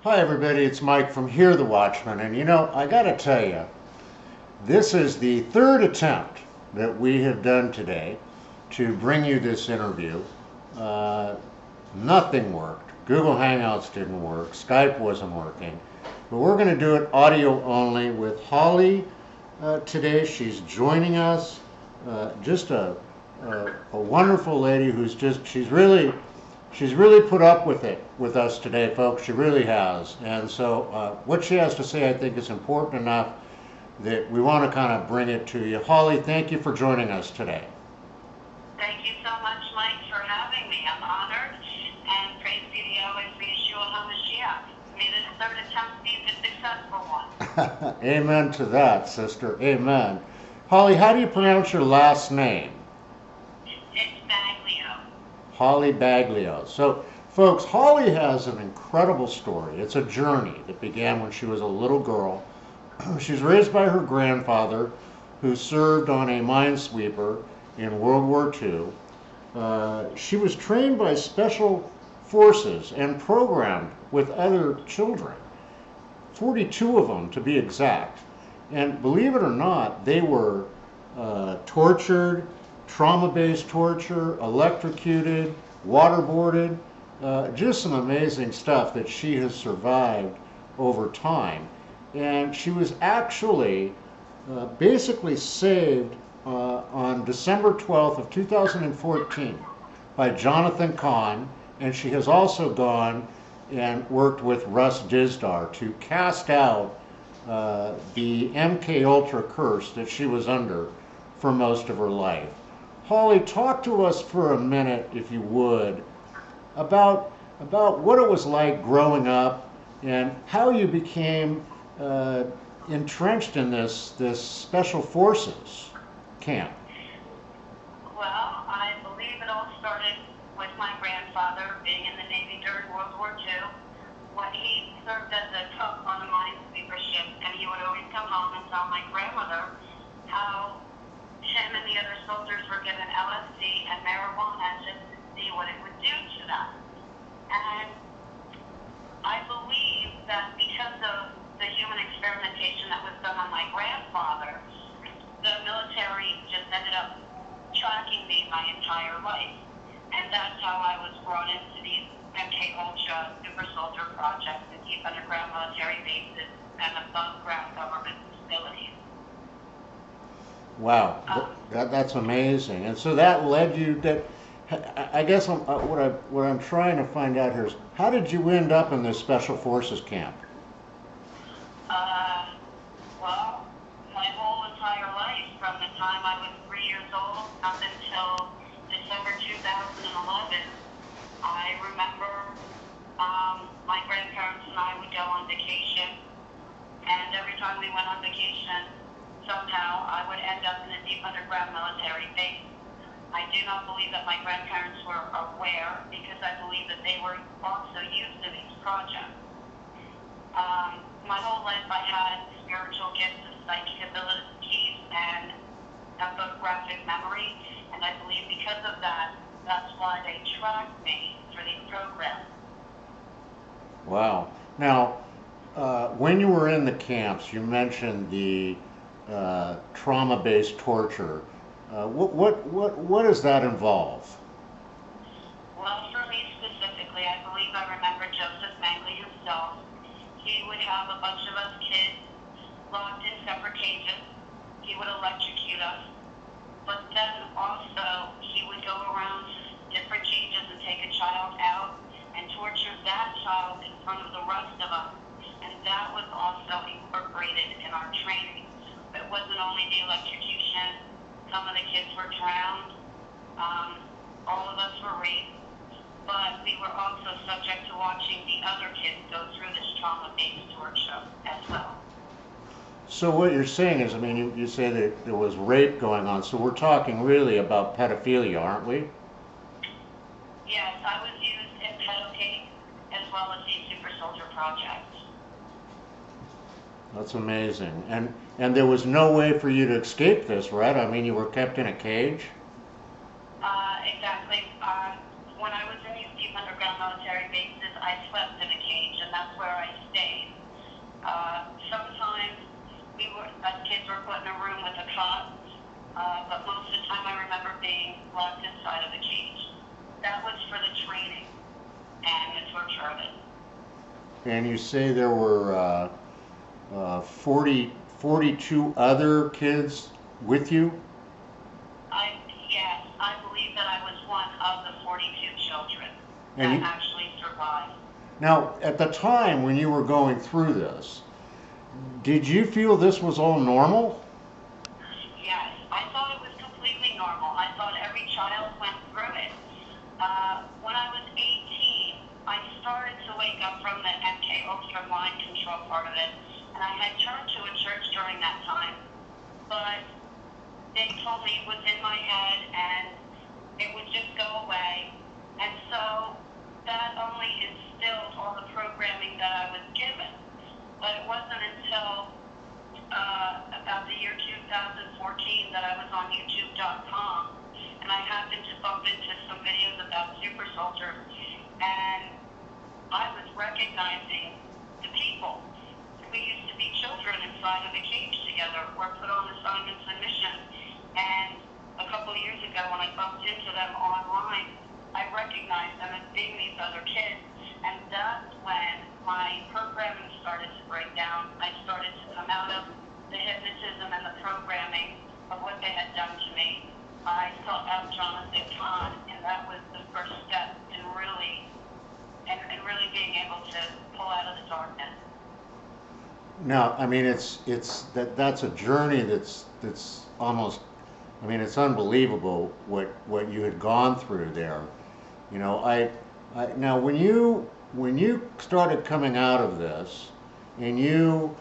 Hi everybody, it's Mike from Hear the Watchman, and I gotta tell you, this is the third attempt that we have done today to bring you this interview. Uh, Nothing worked. Google Hangouts didn't work, Skype wasn't working, but we're gonna do it audio only with Holly today. She's joining us, just a wonderful lady she's really put up with it with us today, folks. She really has. And so what she has to say, I think, is important enough that we want to kind of bring it to you. Holly, thank you for joining us today. Thank you so much, Mike, for having me. I'm honored, and praise be to Yahweh for Yeshua HaMashiach. May this third attempt be the successful one. Amen to that, sister. Amen. Holly, how do you pronounce your last name? It's Baglio. Holly Baglio. So, folks, Holly has an incredible story. It's a journey that began when she was a little girl. She's raised by her grandfather, who served on a minesweeper in World War II. She was trained by special forces and programmed with other children, 42 of them to be exact. And believe it or not, they were tortured, trauma-based torture, electrocuted, waterboarded, just some amazing stuff that she has survived over time. And she was actually basically saved on December 12th of 2014 by Jonathan Kahn, and she has also gone and worked with Russ Dizdar to cast out the MK Ultra curse that she was under for most of her life. Holly, talk to us for a minute, if you would, about what it was like growing up and how you became entrenched in this special forces camp. Well, I believe it all started with my grandfather being in the Navy during World War II. When he served as a cook on a minesweeper ship, and he would always come home and tell my grandmother how him and the other soldiers were given LSD and marijuana just to see what it would do to them. And I believe that because of the human experimentation that was done on my grandfather, the military just ended up tracking me my entire life. And that's how I was brought into these MK Ultra super soldier projects and deep underground military bases and above ground government facilities. Wow, that's amazing. And so that led you to, I guess what I'm trying to find out here is, how did you end up in this special forces camp? Well, my whole entire life, from the time I was 3 years old up until December 2011, I remember my grandparents and I would go on vacation, and every time we went on vacation, somehow I would end up in a deep underground military base. I do not believe that my grandparents were aware, because I believe that they were also used in these projects. My whole life I had spiritual gifts of psychic abilities and a photographic memory, and I believe because of that, that's why they tracked me for these programs. Wow. Now, when you were in the camps, you mentioned the trauma-based torture. What does that involve? Well, for me specifically, I believe I remember Joseph Baglio himself. He would have a bunch of us kids locked in separate cages. He would electrocute us. But then also, he would go around different cages and take a child out and torture that child in front of the rest of us. And that was also incorporated in our training. But it wasn't only the electrocution. Some of the kids were drowned. All of us were raped. But we were also subject to watching the other kids go through this trauma-based torture as well. So what you're saying is, I mean, you say that there was rape going on, so we're talking really about pedophilia, aren't we? Yes, I was used in pedopate as well as these super soldier projects. That's amazing. And there was no way for you to escape this, right? I mean, you were kept in a cage? Exactly. When I was in these deep underground military bases, I slept in a cage, and that's where I stayed. Sometimes as kids were put in a room with a cot, but most of the time I remember being locked inside of the cage. That was for the training and the torture of it. And you say there were 42 other kids with you? Yes, I believe that I was one of the 42 children And that actually survived. Now, at the time when you were going through this, did you feel this was all normal? Yes, I thought it was completely normal. I thought every child went through it. When I was 18, I started to wake up from the MK Ultra mind control part of it, and I had turned to a church during that time, but they told me it was in my head and it would just go away. And so that only instilled all the programming that I was given. But it wasn't until about the year 2014 that I was on YouTube.com, and I happened to bump into some videos about super soldiers, and I was recognizing the people. We used to be children inside of a cage together, or put on assignments and missions. And a couple of years ago, when I bumped into them online, I recognized them as being these other kids. And that's when my programming started to break down. I started to come out of the hypnotism and the programming of what they had done to me. I sought out Jonathan Kahn, and that was the first step in really being able to pull out of the darkness. Now, I mean, that's a journey that's almost, I mean, it's unbelievable what you had gone through there. You know, now when you started coming out of this, and you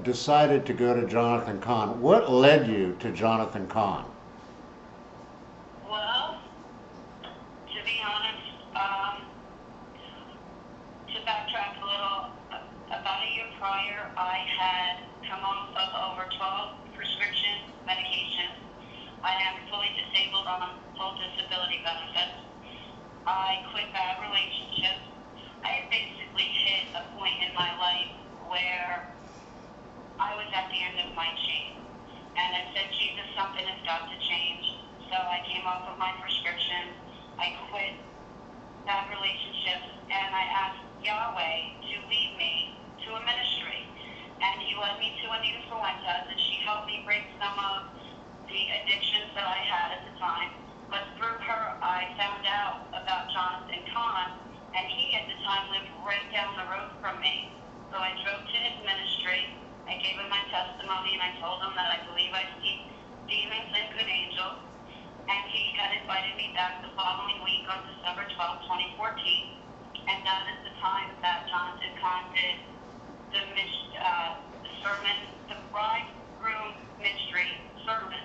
decided to go to Jonathan Kahn, what led you to Jonathan Kahn? Well, to be honest, to backtrack a little, about a year prior, I had come off of over 12 prescription medications. I am fully disabled on full disability benefits. I quit bad relationships. I had basically hit a point in my life where I was at the end of my chain. And I said, Jesus, something has got to change. So I came off of my prescription. I quit bad relationships, and I asked Yahweh to lead me to a ministry. And he led me to Anita Fuentes, and she helped me break some of the addictions that I had at the time. But through her, I found out about Jonathan Kahn, and he at the time lived right down the road from me. So I drove to his ministry. I gave him my testimony, and I told him that I believe I see demons and good angels. And he had invited me back the following week on December 12, 2014. And that is the time that Jonathan Kahn did the sermon, the bridegroom mystery sermon.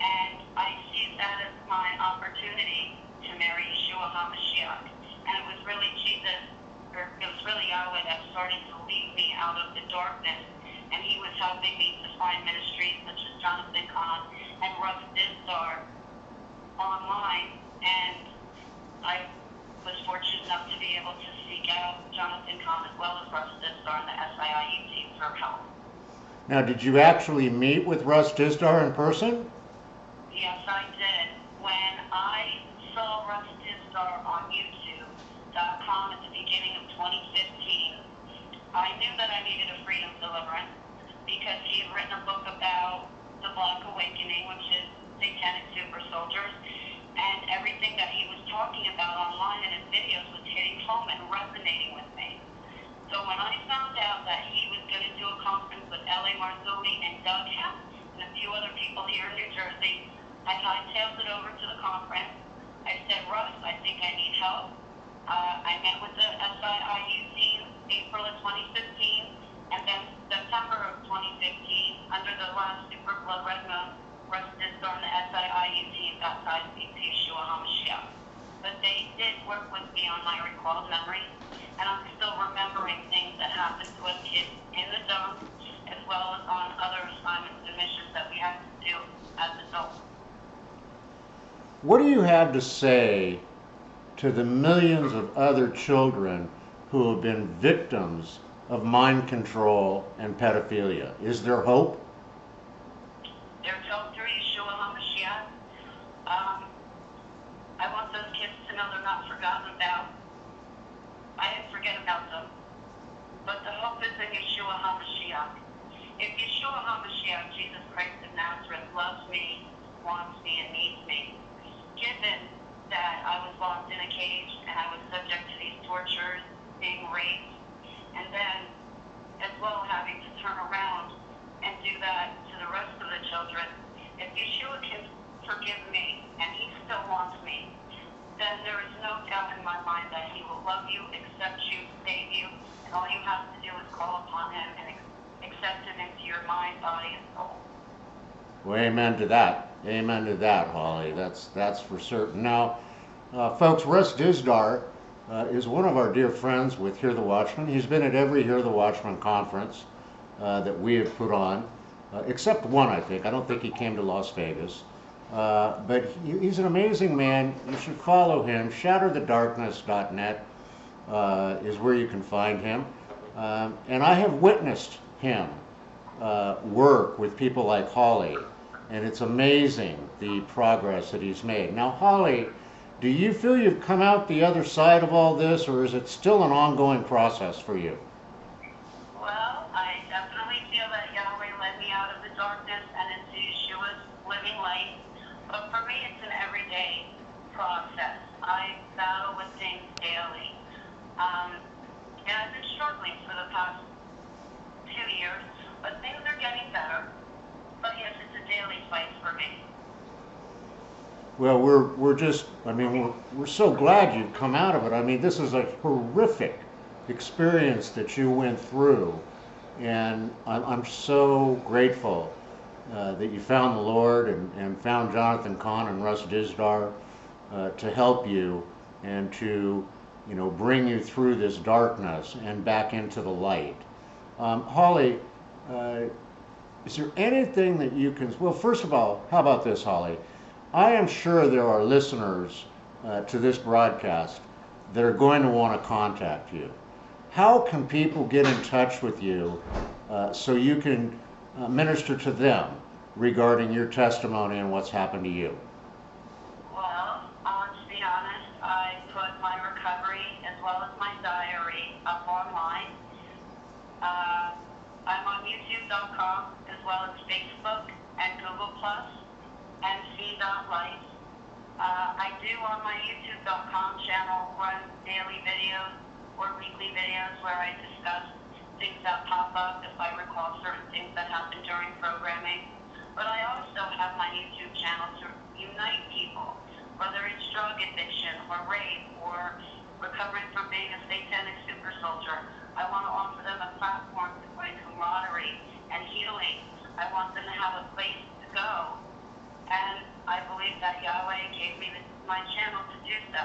And I see that as my opportunity to marry Yeshua HaMashiach. And it was really Jesus, or it was really Yahweh that started to lead me out of the darkness. And he was helping me to find ministries such as Jonathan Kahn and Russ Dizdar online. And I was fortunate enough to be able to seek out Jonathan Kahn as well as Russ Dizdar and the SIIU team for help. Now, did you actually meet with Russ Dizdar in person? Yes, I did. When I saw Russ Dizdar on YouTube.com at the beginning of 2015, I knew that I needed a freedom deliverance because he had written a book about the Black Awakening, which is satanic super soldiers, and everything that he was talking about online in his videos was hitting home and resonating with me. So when I found out that he was going to do a conference with L.A. Marzulli and Doug Hemp and a few other people here in New Jersey, I hightailed it over to the conference. I said, Russ, I think I need help. I met with the SIIU team April of 2015, and then September of 2015, under the last Super Blood Red Moon, Russ Dizdar and the SIIU team baptized me to Yeshua HaMashiach. But they did work with me on my recalled memories, and I'm still remembering things that happened to us kids in the dump, as well as on other assignments and missions that we had to do as adults. What do you have to say to the millions of other children who have been victims of mind control and pedophilia? Is there hope? There's hope through Yeshua HaMashiach. I want those kids to know they're not forgotten about. I didn't forget about them. But the hope is in Yeshua HaMashiach. If Yeshua HaMashiach, Jesus Christ of Nazareth, loves me, wants me, and needs me, given that I was locked in a cage and I was subject to these tortures, being raped, and then as well having to turn around and do that to the rest of the children, if Yeshua can forgive me and he still wants me, then there is no doubt in my mind that he will love you, accept you, save you, and all you have to do is call upon him and accept him into your mind, body, and soul. Well, amen to that. Amen to that, Holly. That's for certain. Now, folks, Russ Dizdar is one of our dear friends with Hear the Watchman. He's been at every Hear the Watchman conference that we have put on, except one, I think. I don't think he came to Las Vegas. But he's an amazing man. You should follow him. ShatterTheDarkness.net is where you can find him. And I have witnessed him work with people like Holly, and it's amazing the progress that he's made. Now, Holly, do you feel you've come out the other side of all this, or is it still an ongoing process for you? Well, I definitely feel that Yahweh led me out of the darkness and into Yeshua's living light. But for me, it's an everyday process. I battle with things daily. And I've been struggling for the past 2 years, but things are getting better. But yes, it's a daily fight for me. Well, we're so glad you've come out of it. I mean, this is a horrific experience that you went through, and I'm so grateful that you found the Lord and found Jonathan Kahn and Russ Dizdar to help you and to, bring you through this darkness and back into the light. Holly, is there anything that you can, well, first of all, how about this, Holly? I am sure there are listeners to this broadcast that are going to want to contact you. How can people get in touch with you so you can minister to them regarding your testimony and what's happened to you? Well, to be honest, I put my recovery as well as my diary up online. I'm on YouTube.com as well as Facebook and Google Plus and C.Life. I do on my YouTube.com channel run daily videos or weekly videos where I discuss things that pop up if I recall certain things that happen during programming. But I also have my YouTube channel to unite people, whether it's drug addiction or rape or recovering from being a satanic super soldier. I want to offer them a platform to find camaraderie and healing. I want them to have a place to go. And I believe that Yahweh gave me my channel to do so.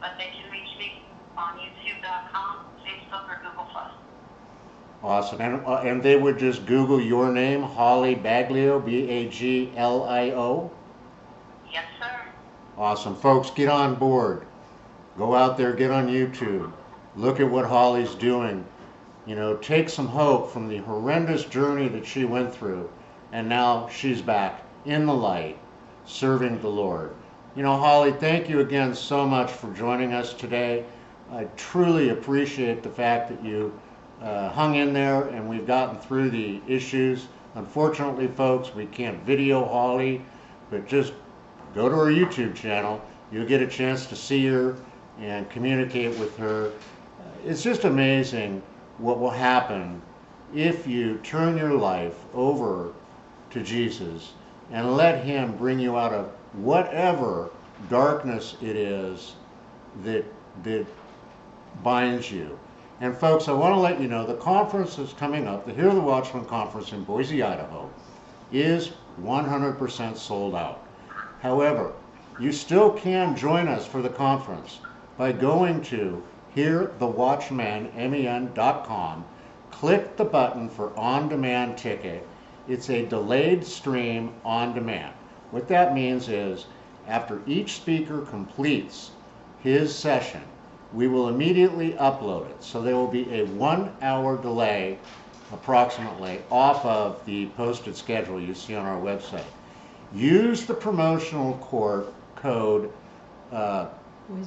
But they can reach me on YouTube.com, Facebook, or Google+. Awesome. And they would just Google your name, Holly Baglio, Baglio? Yes, sir. Awesome. Folks, get on board. Go out there, get on YouTube. Look at what Holly's doing. Take some hope from the horrendous journey that she went through. And now she's back in the light, serving the Lord. Holly, thank you again so much for joining us today. I truly appreciate the fact that you hung in there and we've gotten through the issues. Unfortunately, folks, we can't video Holly, but just go to her YouTube channel. You'll get a chance to see her and communicate with her. It's just amazing what will happen if you turn your life over to Jesus and let him bring you out of whatever darkness it is that binds you. And folks, I want to let you know the conference that's coming up, the Hear the Watchman conference in Boise, Idaho, is 100% sold out. However, you still can join us for the conference by going to hearthewatchman.com, click the button for on-demand ticket. It's a delayed stream on demand. What that means is after each speaker completes his session, we will immediately upload it. So there will be a 1 hour delay approximately off of the posted schedule you see on our website. Use the promotional code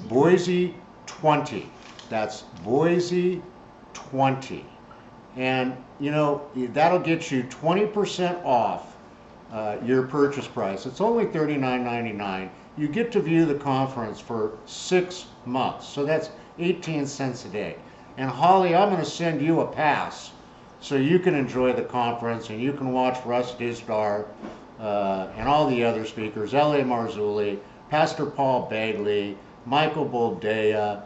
Boise20. That's Boise20. And you know, that'll get you 20% off your purchase price. It's only $39.99. You get to view the conference for 6 months. So that's 18 cents a day. And Holly, I'm going to send you a pass so you can enjoy the conference and you can watch Russ Dizdar and all the other speakers, L.A. Marzulli, Pastor Paul Baglio, Michael Boldea,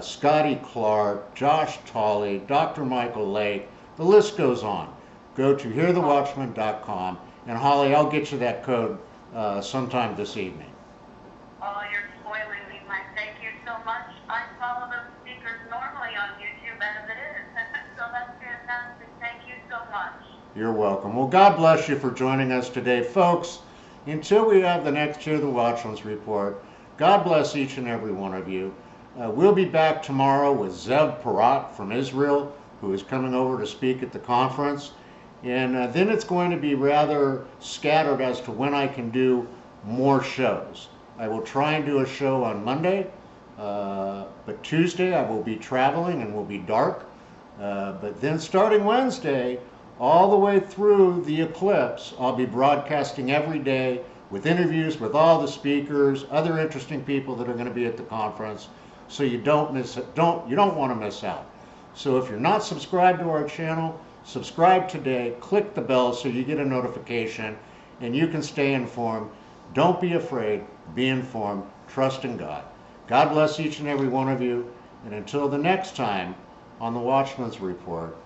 Scotty Clark, Josh Tolley, Dr. Michael Lake. The list goes on. Go to hearthewatchman.com, and Holly, I'll get you that code sometime this evening. Oh, you're spoiling me, Mike. Thank you so much. I follow those speakers normally on YouTube as it is, so that's fantastic. Thank you so much. You're welcome. Well, God bless you for joining us today, folks. Until we have the next Hear the Watchman's Report, God bless each and every one of you. We'll be back tomorrow with Zev Parat from Israel, who is coming over to speak at the conference. And then it's going to be rather scattered as to when I can do more shows. I will try and do a show on Monday, but Tuesday I will be traveling and will be dark. But then starting Wednesday, all the way through the eclipse, I'll be broadcasting every day with interviews with all the speakers, other interesting people that are going to be at the conference. So you don't want to miss out. So if you're not subscribed to our channel, subscribe today, click the bell so you get a notification and you can stay informed. Don't be afraid, be informed, trust in God. God bless each and every one of you, and until the next time on the Watchman's Report,